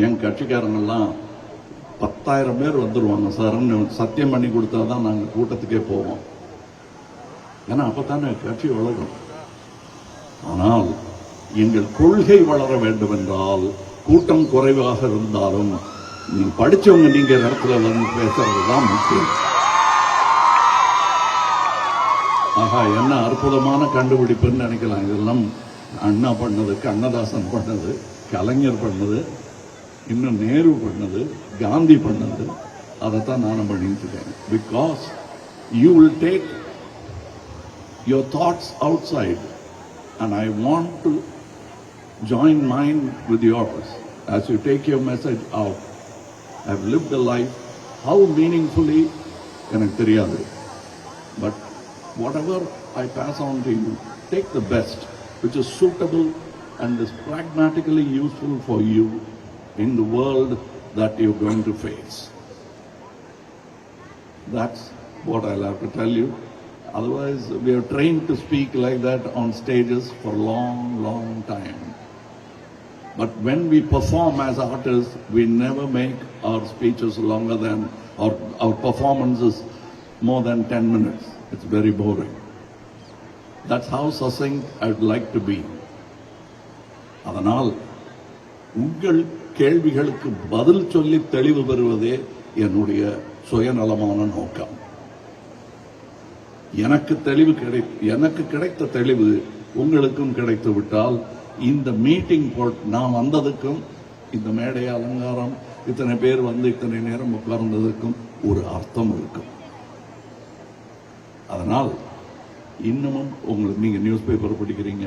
என் கட்சிக்காரங்கெல்லாம் 10,000 பேர் வந்துருவாங்க சார்ன்னு சத்தியம் பண்ணி கொடுத்தாதான் நாங்கள் கூட்டத்துக்கே போவோம். ஏன்னா அப்பத்தானே கட்சி வளரும். ஆனால் எங்கள் கொள்கை வளர வேண்டும் என்றால் கூட்டம் குறைவாக இருந்தாலும் நீங்க படிச்சவங்க நீங்க இடத்துல வந்து பேசுறதுதான் முக்கியம். ஆஹா, என்ன அற்புதமான கண்டுபிடிப்புன்னு நினைக்கலாம். இதெல்லாம் அண்ணா பண்ணது, கண்ணதாசன் பண்ணது, கலைஞர் பண்ணது, இன்னும் நேரு பண்ணது, காந்தி பண்ணது. அதைத்தான் நானும் பண்ணிட்டு இருக்கேன். Because you will take your thoughts outside, and I want to join mine with yours as you take your message out. I've lived a life, how meaningfully எனக்கு தெரியாது, but whatever I pass on to you, take the best which is suitable and is pragmatically useful for you in the world that you're going to face. That's what I'll have to tell you. Otherwise, we are trained to speak like that on stages for a long time. But when we perform as artists, we never make our speeches longer than, or our performances more than 10 minutes. It's very boring. That's how succinct I would like to be. அதனால் உங்கள் கேள்விகளுக்கு பதில் சொல்லி தெளிவு பெறுவதே என்னுடைய சுயநலமான நோக்கம். எனக்கு கிடைத்த தெளிவு உங்களுக்கும் கிடைத்து விட்டால் இந்த மீட்டிங் நான் வந்ததுக்கும் இந்த மேடை அலங்காரம் இத்தனை பேர் வந்து இத்தனை நேரம் உட்கார்ந்ததுக்கும் ஒரு அர்த்தம் இருக்கும். அதனால் இன்னமும் உங்களுக்கு நீங்க நியூஸ் பேப்பர் படிக்கிறீங்க,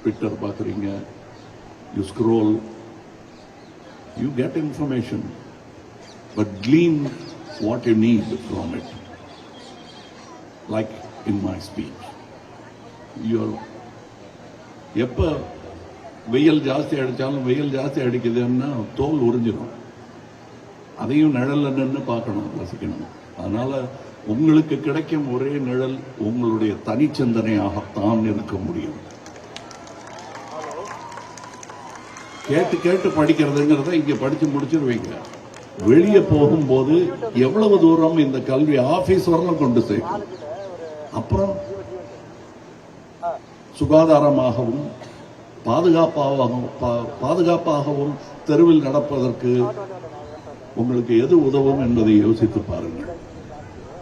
ட்விட்டர் பார்க்குறீங்க, you scroll, you get information, but glean what you need from it. Like in my speech, எப்ப வெயில் ஜாஸ்தி அடிச்சாலும் வெயில் ஜாஸ்தி அடிக்குதுன்னா தோல் உறிஞ்சிடும். அதையும் நிழல்ல நின்று பார்க்கணும், ரசிக்கணும். அதனால உங்களுக்கு கிடைக்கும் ஒரே நிழல் உங்களுடைய தனிச்சிந்தனையாகத்தான் இருக்க முடியும். கேட்டு படிக்கிறதுங்கிறத இங்க படிச்சு முடிச்சிருவீங்க. வெளியே போகும்போது எவ்வளவு தூரம் இந்த கல்வி ஆபீஸ் வரலாம் கொண்டு சேர்க்கும். அப்புறம் சுகாதாரமாகவும் பாதுகாப்பாகவும் தெருவில் நடப்பதற்கு உங்களுக்கு எது உதவும் என்பதை யோசித்து பாருங்கள்.